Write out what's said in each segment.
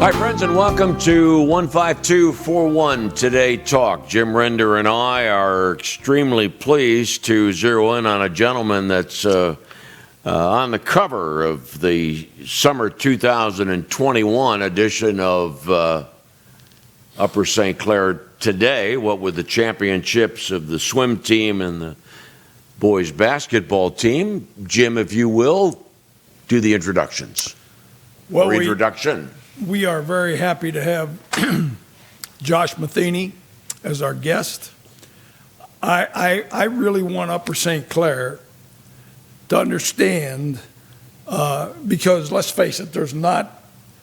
Hi, friends, and welcome to 15241 Today Talk. Jim Render and I are extremely pleased to zero in on a gentleman that's on the cover of the summer 2021 edition of Upper St. Clair Today, what with the championships of the swim team and the boys basketball team. Jim, if you will, do the introductions. Well, Introduction. We are very happy to have Josh Matheny as our guest. I really want Upper St. Clair to understand, because let's face it,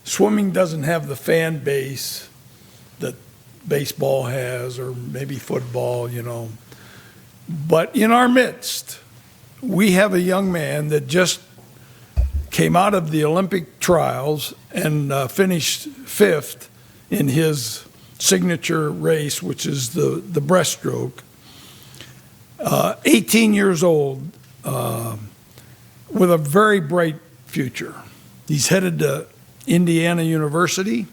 swimming doesn't have the fan base that baseball has, or maybe football, But in our midst, we have a young man that just came out of the Olympic trials and finished fifth in his signature race, which is the breaststroke. 18 years old, with a very bright future. He's headed to Indiana University.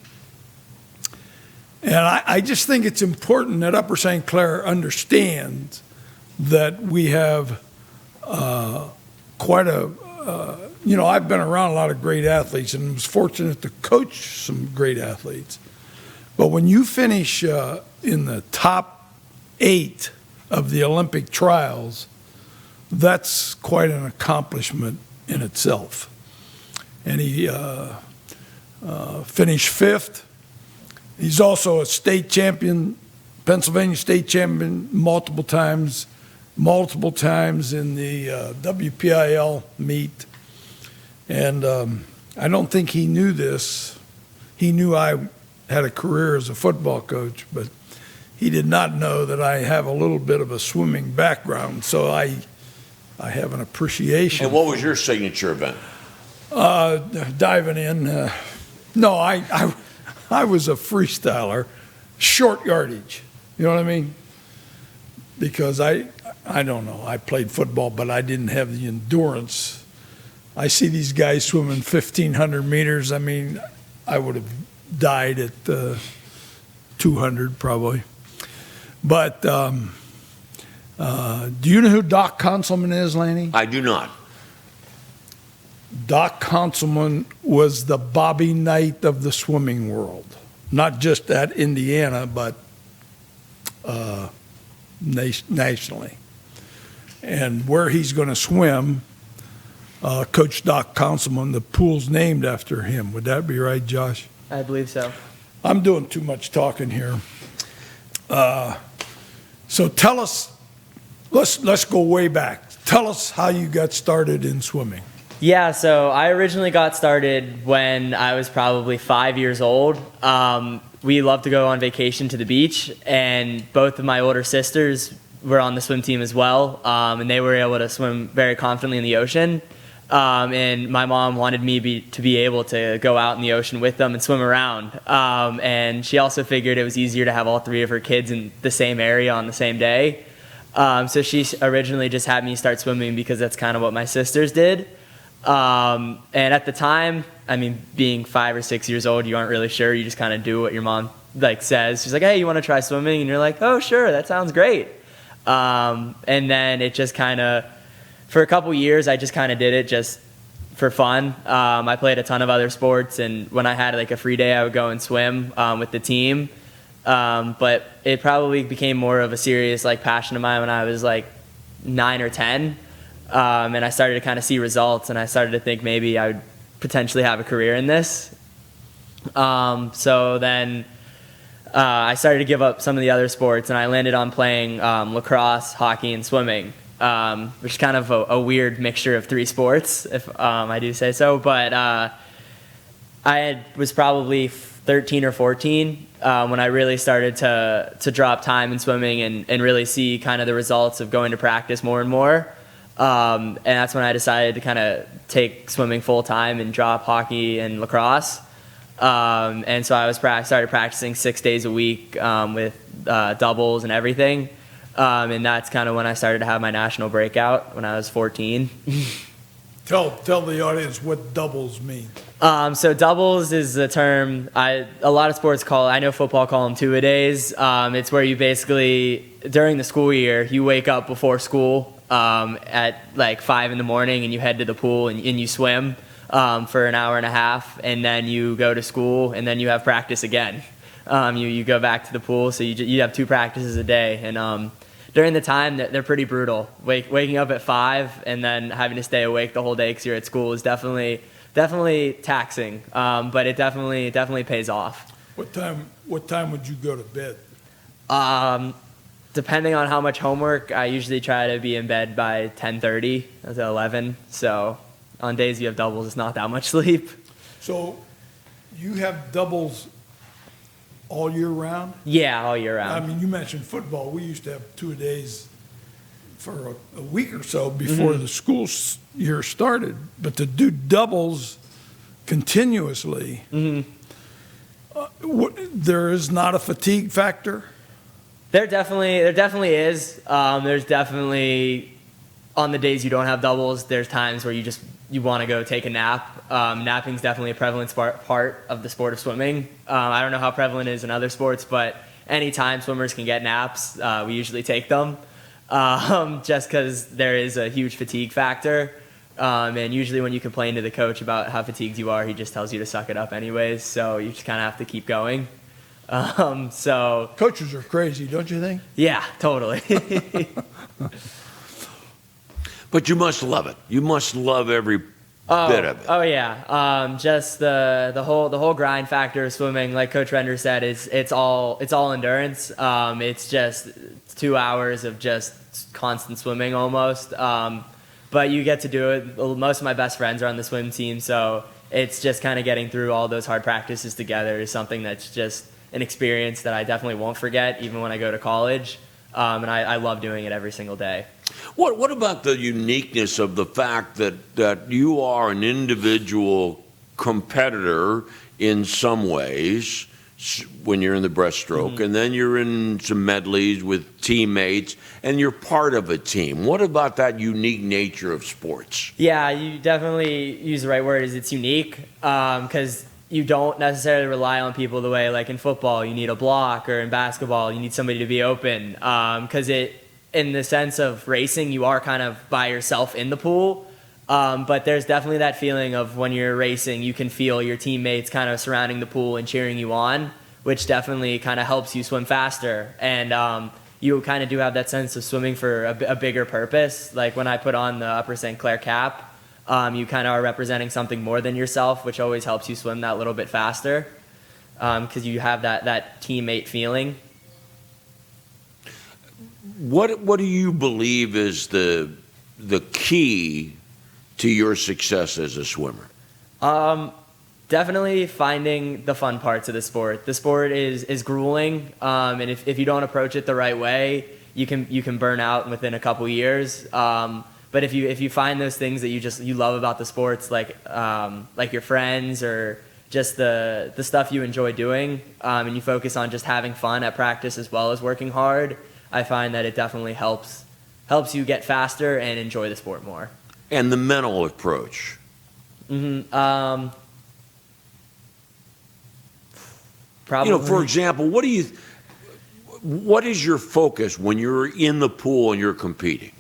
And I just think it's important that Upper St. Clair understands that we have quite a I've been around a lot of great athletes and was fortunate to coach some great athletes. But when you finish in the top 8 of the Olympic trials, that's quite an accomplishment in itself. And he finished fifth. He's also a state champion, Pennsylvania state champion multiple times in the WPIL meet. And I don't think he knew this. He knew I had a career as a football coach, but he did not know that I have a little bit of a swimming background, so I have an appreciation. And what was your signature event? Diving in. No, I was a freestyler, short yardage. You know what I mean? Because I don't know. I played football, but I didn't have the endurance. I see these guys swimming 1,500 meters. I mean, I would have died at 200 probably. But do you know who Doc Conselman is, Lanny? I do not. Doc Conselman was the Bobby Knight of the swimming world, not just at Indiana, but nationally. And where he's going to swim, Coach Doc Conselman, the pool's named after him. Would that be right, Josh? I believe so. I'm doing too much talking here. So tell us, let's go way back. Tell us how you got started in swimming. Yeah, so I originally got started when I was probably 5 years old. We loved to go on vacation to the beach, and both of my older sisters were on the swim team as well, and they were able to swim very confidently in the ocean. And my mom wanted me to be able to go out in the ocean with them and swim around. And she also figured it was easier to have all 3 of her kids in the same area on the same day. So she originally just had me start swimming because that's kind of what my sisters did. And at the time, I mean, being 5 or 6 years old, you aren't really sure. You just kind of do what your mom says. She's like, "Hey, you want to try swimming?" And you're like, "Oh, sure, that sounds great." And then it just kind of, for a couple years, I just kind of did it just for fun. I played a ton of other sports, and when I had a free day, I would go and swim with the team. But it probably became more of a serious passion of mine when I was 9 or 10. And I started to kind of see results, and I started to think maybe I would potentially have a career in this. So then I started to give up some of the other sports, and I landed on playing lacrosse, hockey, and swimming, which is kind of a weird mixture of 3 sports, if I do say so. But I was probably 13 or 14 when I really started to drop time in swimming and really see kind of the results of going to practice more and more. And that's when I decided to kind of take swimming full time and drop hockey and lacrosse. And so I started practicing 6 days a week with doubles and everything. And that's kind of when I started to have my national breakout when I was 14. Tell the audience what doubles mean. So doubles is a term a lot of sports call. I know football call them two-a-days. It's where you basically during the school year you wake up before school at like 5 in the morning and you head to the pool and you swim for an hour and a half, and then you go to school and then you have practice again. You go back to the pool, so you have 2 practices a day, and during the time they're pretty brutal. Waking up at 5 and then having to stay awake the whole day because you're at school is definitely taxing, but it definitely pays off. What time would you go to bed? Depending on how much homework, I usually try to be in bed by 10:30 to 11. So on days you have doubles, it's not that much sleep. So you have doubles all year round? Yeah, all year I round. mean, you mentioned football. We used to have 2-a-days for a week or so before the school year started. But to do doubles continuously, there is not a fatigue factor? There definitely is. There's definitely, on the days you don't have doubles, there's times where you want to go take a nap. Napping's definitely a prevalent part of the sport of swimming. I don't know how prevalent it is in other sports, but anytime swimmers can get naps, we usually take them, just because there is a huge fatigue factor. And usually when you complain to the coach about how fatigued you are, he just tells you to suck it up anyways. So you just kind of have to keep going. So Coaches are crazy, don't you think? yeah, totally. But you must love it. You must love every bit of it. Oh yeah, just the whole grind factor of swimming, like Coach Render said, it's all endurance. It's just 2 hours of just constant swimming almost. But you get to do it. Most of my best friends are on the swim team, so it's just kind of getting through all those hard practices together is something that's just an experience that I definitely won't forget, even when I go to college. And I love doing it every single day. What about the uniqueness of the fact that you are an individual competitor in some ways when you're in the breaststroke, and then you're in some medleys with teammates, and you're part of a team? What about that unique nature of sports? Yeah, you definitely use the right word. Is it's unique because you don't necessarily rely on people the way, like in football, you need a block, or in basketball, you need somebody to be open. Because in the sense of racing, you are kind of by yourself in the pool. But there's definitely that feeling of when you're racing, you can feel your teammates kind of surrounding the pool and cheering you on, which definitely kind of helps you swim faster. And you kind of do have that sense of swimming for a bigger purpose. Like when I put on the Upper St. Clair cap, you kind of are representing something more than yourself, which always helps you swim that little bit faster because you have that teammate feeling. What do you believe is the key to your success as a swimmer? Definitely finding the fun parts of the sport. The sport is grueling, and if you don't approach it the right way, you can burn out within a couple years. But if you find those things that you love about the sports, like your friends or just the stuff you enjoy doing, and you focus on just having fun at practice as well as working hard, I find that it definitely helps you get faster and enjoy the sport more. And the mental approach. Probably. For example, what is your focus when you're in the pool and you're competing?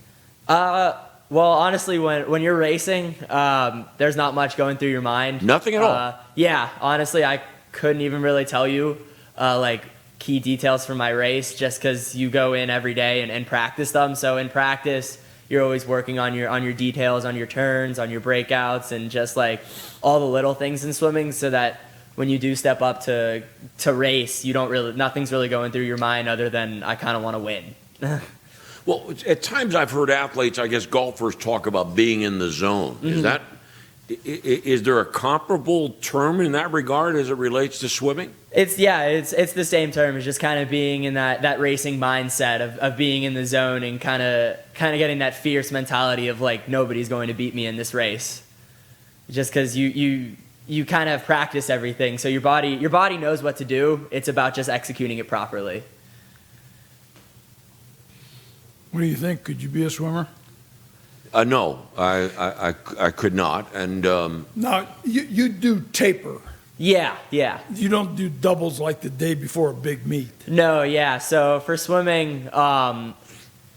Well, honestly, when you're racing, there's not much going through your mind. Nothing at all? Yeah, honestly, I couldn't even really tell you key details from my race just because you go in every day and practice them. So in practice, you're always working on your details, on your turns, on your breakouts, and just like all the little things in swimming, so that when you do step up to race, nothing's really going through your mind other than I kind of want to win. Well, at times I've heard athletes, I guess golfers, talk about being in the zone. Is there a comparable term in that regard as it relates to swimming? It's the same term. It's just kind of being in that racing mindset of being in the zone and kind of getting that fierce mentality of like nobody's going to beat me in this race. Just because you kind of practice everything, so your body knows what to do. It's about just executing it properly. What do you think? Could you be a swimmer? No, I could not. And Now, you do taper. Yeah, yeah. You don't do doubles like the day before a big meet. No, yeah. So for swimming,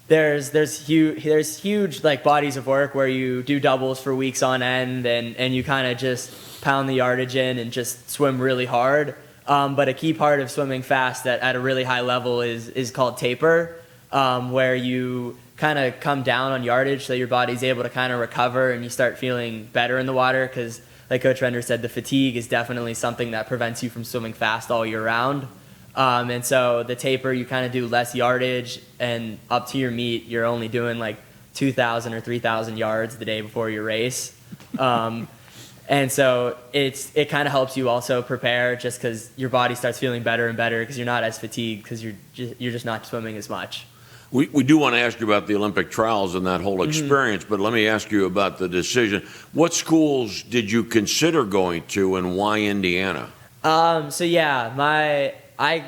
there's huge like bodies of work where you do doubles for weeks on end, and you kind of just pound the yardage in and just swim really hard. But a key part of swimming fast at a really high level is called taper, where you kind of come down on yardage so your body's able to kind of recover and you start feeling better in the water, because like Coach Render said, the fatigue is definitely something that prevents you from swimming fast all year round. And so the taper, you kind of do less yardage, and up to your meet, you're only doing like 2,000 or 3,000 yards the day before your race. And so it kind of helps you also prepare, just because your body starts feeling better and better because you're not as fatigued, because you're just not swimming as much. we do want to ask you about the Olympic trials and that whole experience, but let me ask you about the decision. What schools did you consider going to, and why Indiana? So yeah, I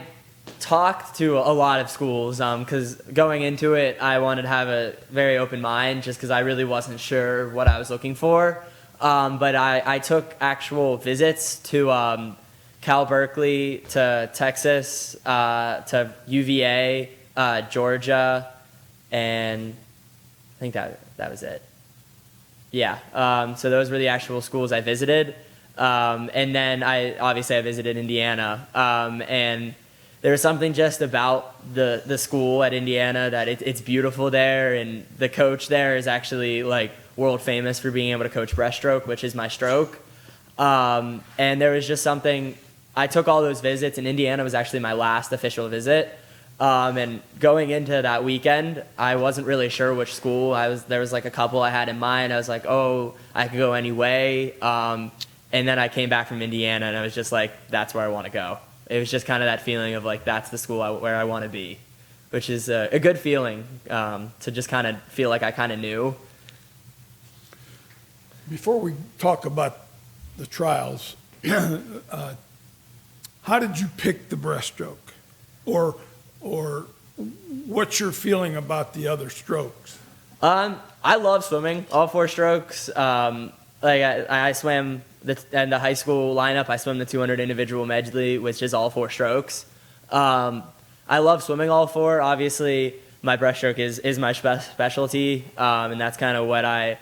talked to a lot of schools, because going into it, I wanted to have a very open mind, just because I really wasn't sure what I was looking for. But I took actual visits to Cal Berkeley, to Texas, to UVA, Georgia, and I think that was it. Yeah, so those were the actual schools I visited. And then I visited Indiana, and there was something just about the school at Indiana that it's beautiful there, and the coach there is actually like world famous for being able to coach breaststroke, which is my stroke. And there was just something. I took all those visits, and Indiana was actually my last official visit. And going into that weekend, I wasn't really sure which school. There was like a couple I had in mind. I was like, oh, I could go any way. And then I came back from Indiana, and I was just like, that's where I want to go. It was just kind of that feeling of like, that's the school where I want to be, which is a good feeling, to just kind of feel like I kind of knew. Before we talk about the trials, how did you pick the breaststroke? Or what's your feeling about the other strokes? I love swimming, all four strokes. I swam in the high school lineup. I swim the 200 individual medley, which is all four strokes. I love swimming all four. Obviously, my breaststroke is my specialty, and that's kind of what I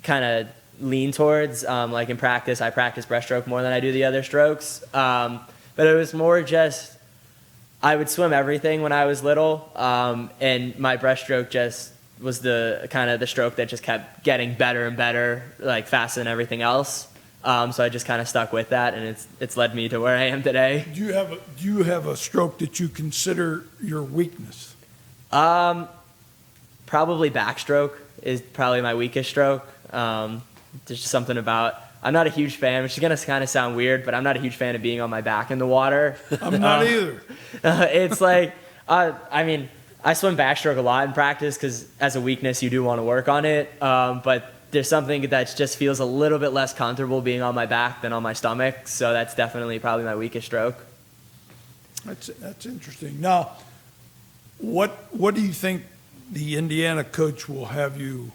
kind of lean towards. Like in practice, I practice breaststroke more than I do the other strokes. But it was more just, I would swim everything when I was little, and my breaststroke just was the kind of the stroke that just kept getting better and better, like faster than everything else. So I just kind of stuck with that, and it's led me to where I am today. Do you have a stroke that you consider your weakness? Probably backstroke is probably my weakest stroke. There's just something about, I'm not a huge fan, which is going to kind of sound weird, but I'm not a huge fan of being on my back in the water. I'm not either. It's like, I swim backstroke a lot in practice because as a weakness, you do want to work on it. But there's something that just feels a little bit less comfortable being on my back than on my stomach. So that's definitely probably my weakest stroke. That's interesting. Now, what do you think the Indiana coach will have you?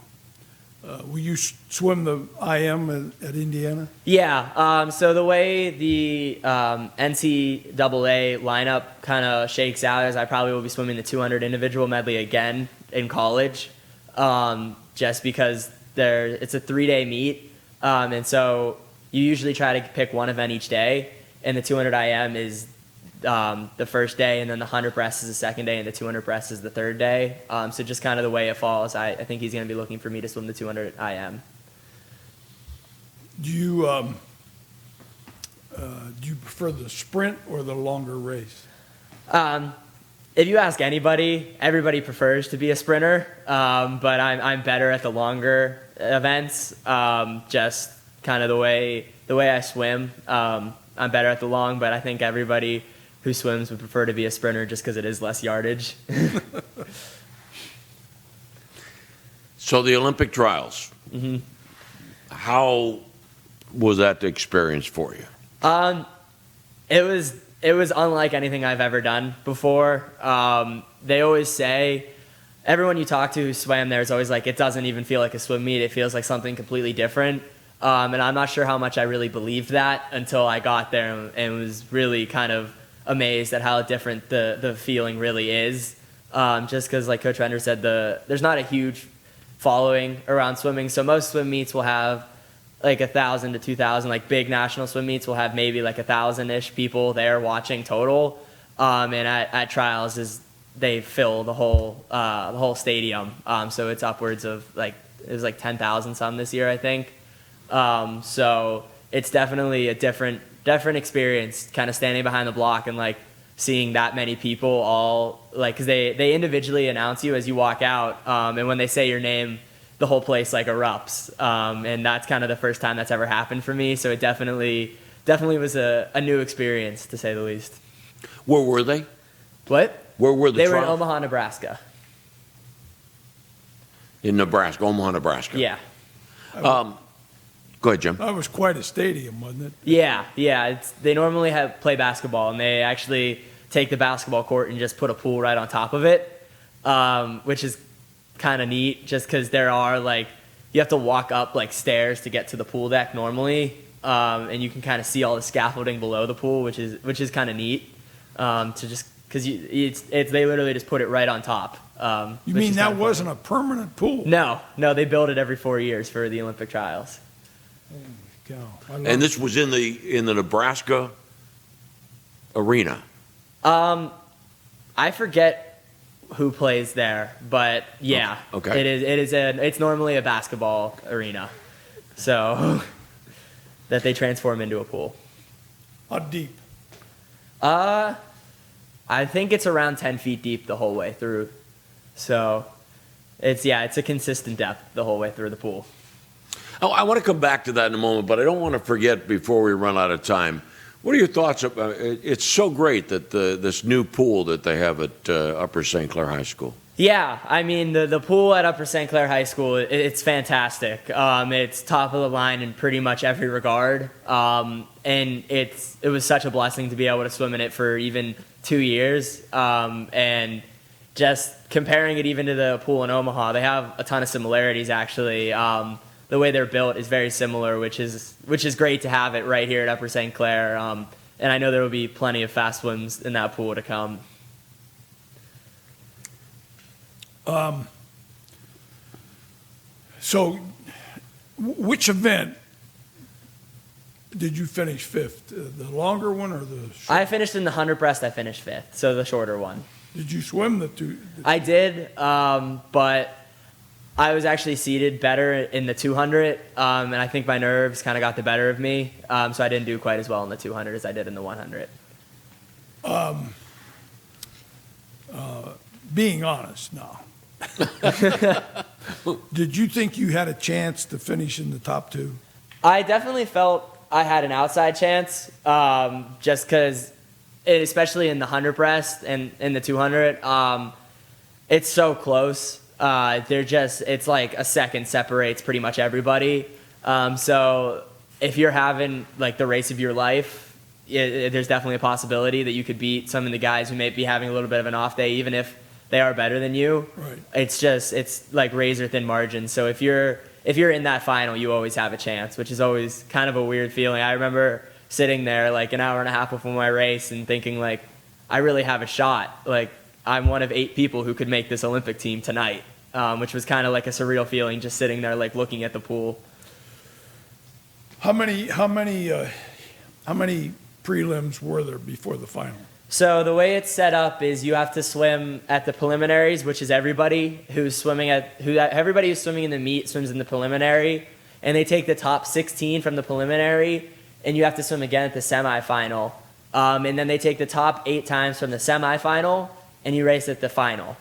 Will you swim the IM at Indiana? Yeah. So the way the NCAA lineup kind of shakes out is I probably will be swimming the 200 individual medley again in college, just because it's a 3-day meet, and so you usually try to pick one event each day, and the 200 IM is the first day, and then the 100 breast is the second day, and the 200 breast is the third day. So just kind of the way it falls, I think he's going to be looking for me to swim the 200 IM. Do you prefer the sprint or the longer race? If you ask anybody, everybody prefers to be a sprinter, but I'm better at the longer events. Just kind of the way I swim, I'm better at the long, but I think everybody who swims would prefer to be a sprinter just because it is less yardage. So the Olympic trials, how was that the experience for you? It was unlike anything I've ever done before. They always say, everyone you talk to who swam there is always like, it doesn't even feel like a swim meet. It feels like something completely different. And I'm not sure how much I really believed that until I got there and was really kind of amazed at how different the feeling really is. Just because, like Coach Render said, there's not a huge following around swimming. So most swim meets will have like 1,000 to 2,000. Like big national swim meets will have maybe like 1,000-ish people there watching total. And at trials they fill the whole stadium. So it's upwards of it was like 10,000 some this year, I think. So it's definitely a different experience, kind of standing behind the block and like seeing that many people all like, because they individually announce you as you walk out, and when they say your name, the whole place like erupts, and that's kind of the first time that's ever happened for me. So it definitely was a new experience, to say the least. Where were they? What? Where were the They were in trials? Omaha, Nebraska. In Nebraska, Omaha, Nebraska. Yeah. Go ahead, Jim. That was quite a stadium, wasn't it? Yeah. They normally play basketball, and they actually take the basketball court and just put a pool right on top of it, which is kind of neat. Just because there are you have to walk up like stairs to get to the pool deck normally, and you can kind of see all the scaffolding below the pool, which is kind of neat. To just because they literally just put it right on top. You mean that wasn't a permanent pool? No, they build it every 4 years for the Olympic trials. Go. And this was in the Nebraska arena. I forget who plays there, but yeah, Okay. It's normally a basketball arena, so that they transform into a pool. How deep? I think it's around 10 feet deep the whole way through, so it's a consistent depth the whole way through the pool. Oh, I want to come back to that in a moment, but I don't want to forget before we run out of time. What are your thoughts? It's so great that this new pool that they have at Upper St. Clair High School. Yeah, I mean the pool at Upper St. Clair High School, it's fantastic. It's top of the line in pretty much every regard, and it was such a blessing to be able to swim in it for even 2 years. And just comparing it even to the pool in Omaha, they have a ton of similarities actually. The way they're built is very similar, which is great to have it right here at Upper St. Clair. And I know there will be plenty of fast swims in that pool to come. So, which event did you finish fifth? The longer one or the short? I finished in the 100 breast. I finished fifth, so the shorter one. Did you swim the two? I did, but I was actually seated better in the 200, and I think my nerves kind of got the better of me, so I didn't do quite as well in the 200 as I did in the 100. Being honest now. Did you think you had a chance to finish in the top two? I definitely felt I had an outside chance, just because, especially in the 100 breast and in the 200, it's so close. It's like a second separates pretty much everybody. So if you're having like the race of your life, there's definitely a possibility that you could beat some of the guys who may be having a little bit of an off day, even if they are better than you. Right. It's like razor thin margins. So if you're in that final, you always have a chance, which is always kind of a weird feeling. I remember sitting there like an hour and a half before my race and thinking like, I really have a shot. Like, I'm one of 8 people who could make this Olympic team tonight, which was kind of like a surreal feeling, just sitting there like looking at the pool. How many prelims were there before the final? So the way it's set up is you have to swim at the preliminaries, which is everybody who's swimming everybody who's swimming in the meet swims in the preliminary, and they take the top 16 from the preliminary, and you have to swim again at the semifinal. And then they take the top 8 times from the semifinal, and you race at the final,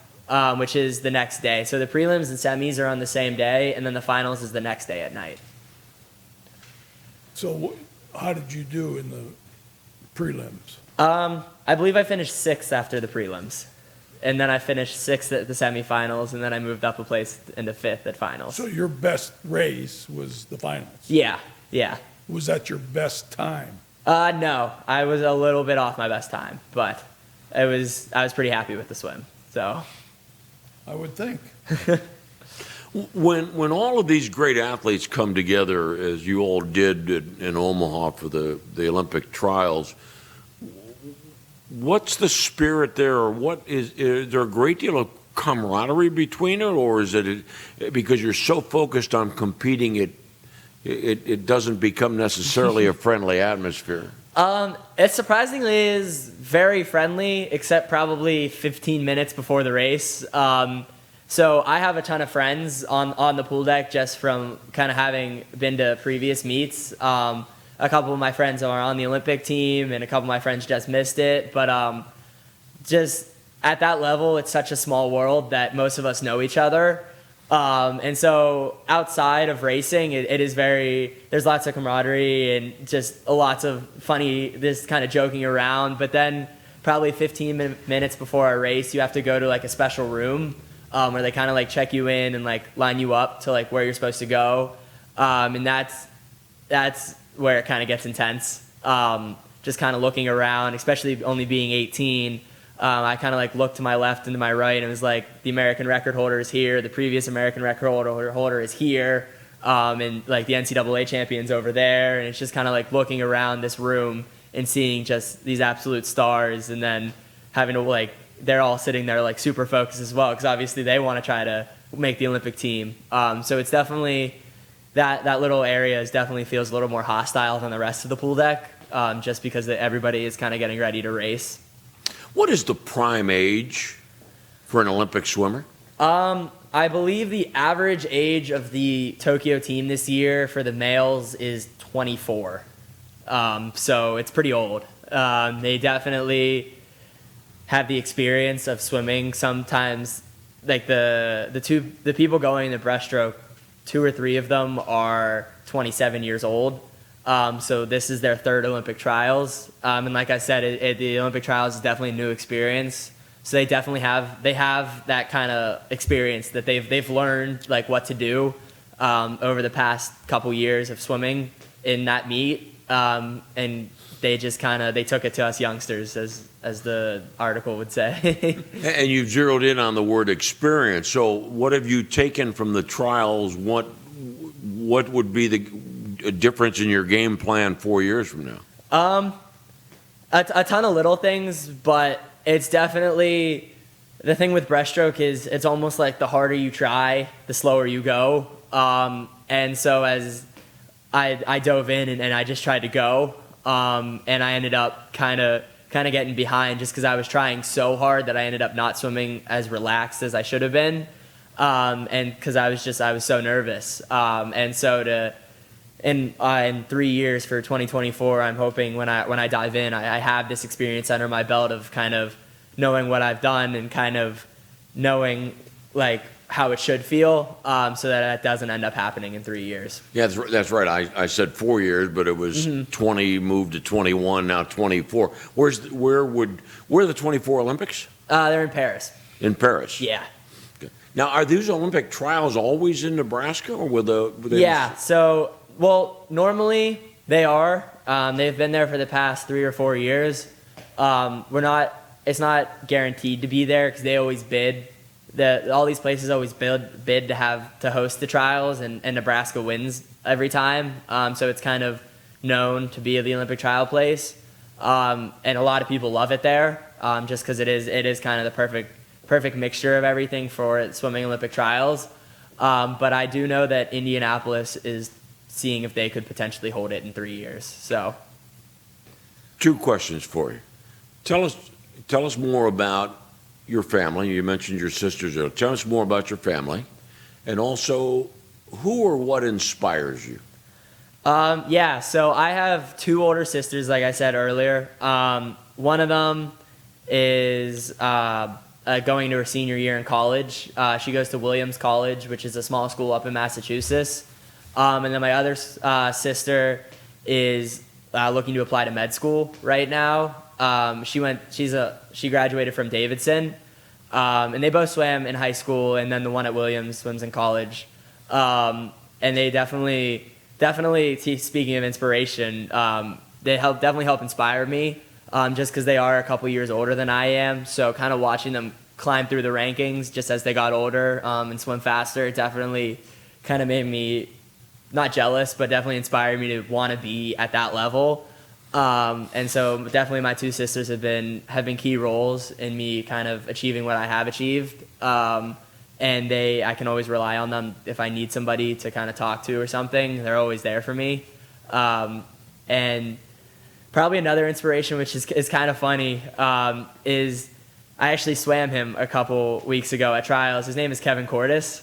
which is the next day. So the prelims and semis are on the same day, and then the finals is the next day at night. So how did you do in the prelims? I believe I finished 6th after the prelims, and then I finished 6th at the semifinals, and then I moved up a place into 5th at finals. So your best race was the finals? Yeah. Was that your best time? No, I was a little bit off my best time, but I was pretty happy with the swim. So, I would think. When all of these great athletes come together, as you all did in Omaha for the Olympic trials, what's the spirit there, or is there a great deal of camaraderie between it, or is it because you're so focused on competing, it doesn't become necessarily a friendly atmosphere? It surprisingly is very friendly, except probably 15 minutes before the race. So I have a ton of friends on the pool deck just from kind of having been to previous meets. A couple of my friends are on the Olympic team, and a couple of my friends just missed it. But just at that level, it's such a small world that most of us know each other. And so outside of racing, it is there's lots of camaraderie and just lots of funny, this kind of joking around. But then probably 15 minutes before our race, you have to go to like a special room where they kind of like check you in and like line you up to like where you're supposed to go. And that's where it kind of gets intense. Just kind of looking around, especially only being 18. I kind of like looked to my left and to my right, and it was like the American record holder is here, the previous American record holder is here, and like the NCAA champions over there, and it's just kind of like looking around this room and seeing just these absolute stars, and then having to like, they're all sitting there like super focused as well, because obviously they want to try to make the Olympic team. So it's definitely, that little area definitely feels a little more hostile than the rest of the pool deck, just because everybody is kind of getting ready to race. What is the prime age for an Olympic swimmer? I believe the average age of the Tokyo team this year for the males is 24. So it's pretty old. They definitely have the experience of swimming. Sometimes, like the people going the breaststroke, 2 or 3 of them are 27 years old. So this is their third Olympic trials. And like I said, the Olympic trials is definitely a new experience. So they definitely have that kind of experience that they've learned like what to do over the past couple years of swimming in that meet. And they just they took it to us youngsters, as the article would say. And you've zeroed in on the word experience. So what have you taken from the trials? What would be a difference in your game plan 4 years from now? A ton of little things, but it's definitely, the thing with breaststroke is it's almost like the harder you try, the slower you go. And so as I dove in and I just tried to go, and I ended up kind of getting behind just because I was trying so hard that I ended up not swimming as relaxed as I should have been, and because I was so nervous. And so in 3 years for 2024, I'm hoping when I dive in, I have this experience under my belt of kind of knowing what I've done and kind of knowing like how it should feel, so that doesn't end up happening in 3 years. Yeah, that's right. I said 4 years, but it was 20 moved to 21, now 24. Where are the 24 Olympics? They're in Paris. In Paris. Yeah. Okay. Now, are these Olympic trials always in Nebraska, or will they? Yeah. So, well, normally they are. They've been there for the past 3 or 4 years. It's not guaranteed to be there because they always bid. All these places always bid to host the trials, and Nebraska wins every time. So it's kind of known to be the Olympic trial place, and a lot of people love it there, just because it is kind of the perfect mixture of everything for swimming Olympic trials. But I do know that Indianapolis is seeing if they could potentially hold it in 3 years. So, 2 questions for you. Tell us more about your family. You mentioned your sisters. Tell us more about your family, and also who or what inspires you. Yeah, so I have 2 older sisters, like I said earlier. One of them is going to her senior year in college. She goes to Williams College, which is a small school up in Massachusetts. And then my other sister is looking to apply to med school right now. She graduated from Davidson, and they both swam in high school, and then the one at Williams swims in college. And they definitely, speaking of inspiration, they definitely help inspire me, just because they are a couple years older than I am. So kind of watching them climb through the rankings just as they got older and swim faster. It definitely kind of made me not jealous, but definitely inspired me to want to be at that level. And so definitely my two sisters have been key roles in me kind of achieving what I have achieved. And I can always rely on them if I need somebody to kind of talk to or something. They're always there for me. And probably another inspiration, which is kind of funny, is I actually swam him a couple weeks ago at trials. His name is Kevin Cordes.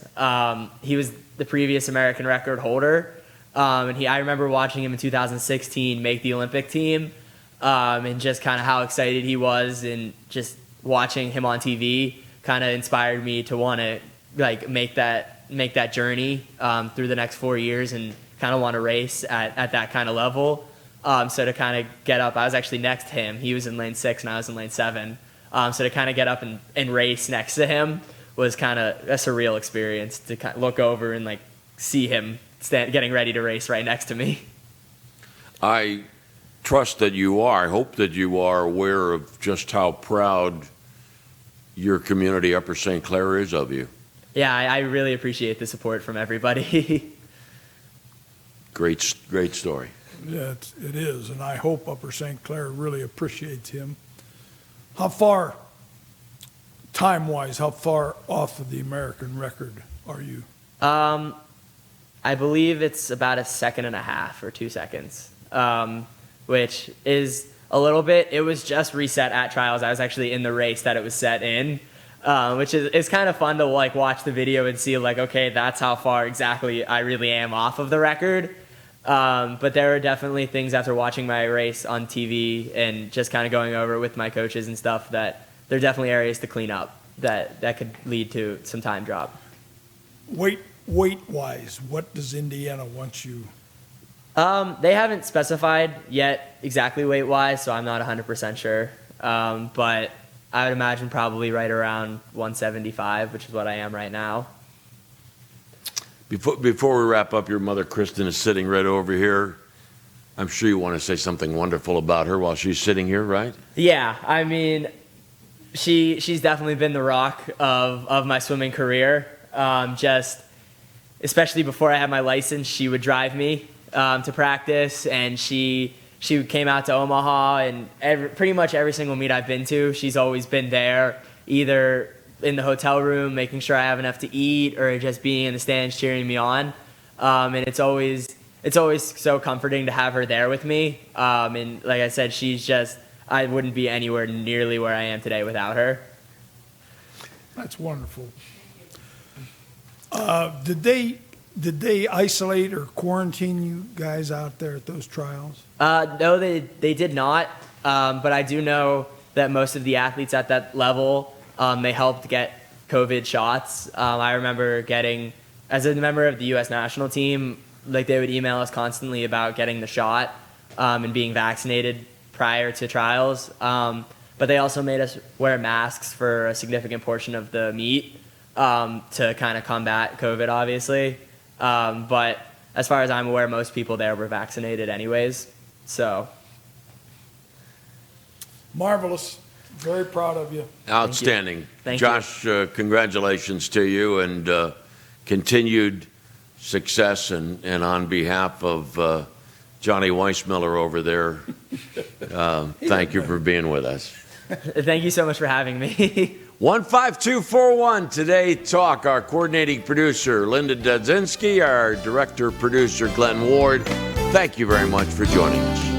He was the previous American record holder. And I remember watching him in 2016 make the Olympic team, and just kind of how excited he was, and just watching him on TV kind of inspired me to want to like make that journey through the next 4 years and kind of want to race at that kind of level. So to kind of get up, I was actually next to him. He was in lane 6 and I was in lane 7. So to kind of get up and race next to him was kind of a surreal experience to kind of look over and like see him getting ready to race right next to me. I trust that I hope that you are aware of just how proud your community, Upper St. Clair, is of you. Yeah, I really appreciate the support from everybody. Great story. Yeah, it is, and I hope Upper St. Clair really appreciates him. How far, time-wise, how far off of the American record are you? I believe it's about 1.5 seconds or 2 seconds, which is a little bit. It was just reset at trials. I was actually in the race that it was set in, which is kind of fun to like watch the video and see like, okay, that's how far exactly I really am off of the record. But there are definitely things after watching my race on TV and just kind of going over it with my coaches and stuff that there are definitely areas to clean up that could lead to some time drop. Weight-wise, what does Indiana want you? They haven't specified yet exactly weight-wise, so I'm not 100% sure. But I would imagine probably right around 175, which is what I am right now. Before we wrap up, your mother, Kristen, is sitting right over here. I'm sure you want to say something wonderful about her while she's sitting here, right? Yeah, I mean, she's definitely been the rock of my swimming career. Just especially before I had my license, she would drive me to practice, and she came out to Omaha, and pretty much every single meet I've been to, she's always been there, either in the hotel room, making sure I have enough to eat, or just being in the stands cheering me on. And it's always so comforting to have her there with me. And like I said, I wouldn't be anywhere nearly where I am today without her. That's wonderful. Did they isolate or quarantine you guys out there at those trials? No, they did not. But I do know that most of the athletes at that level, they helped get COVID shots. I remember getting, as a member of the U.S. national team, like they would email us constantly about getting the shot and being vaccinated prior to trials. But they also made us wear masks for a significant portion of the meet to kind of combat COVID, obviously. But as far as I'm aware, most people there were vaccinated anyways. So. Marvelous. Very proud of you. Outstanding. Thank you. Josh, congratulations to you, and continued success. And on behalf of Johnny Weissmiller over there, thank you for being with us. Thank you so much for having me. 15241 Today Talk. Our coordinating producer, Linda Dudzinski, our director producer, Glenn Ward. Thank you very much for joining us.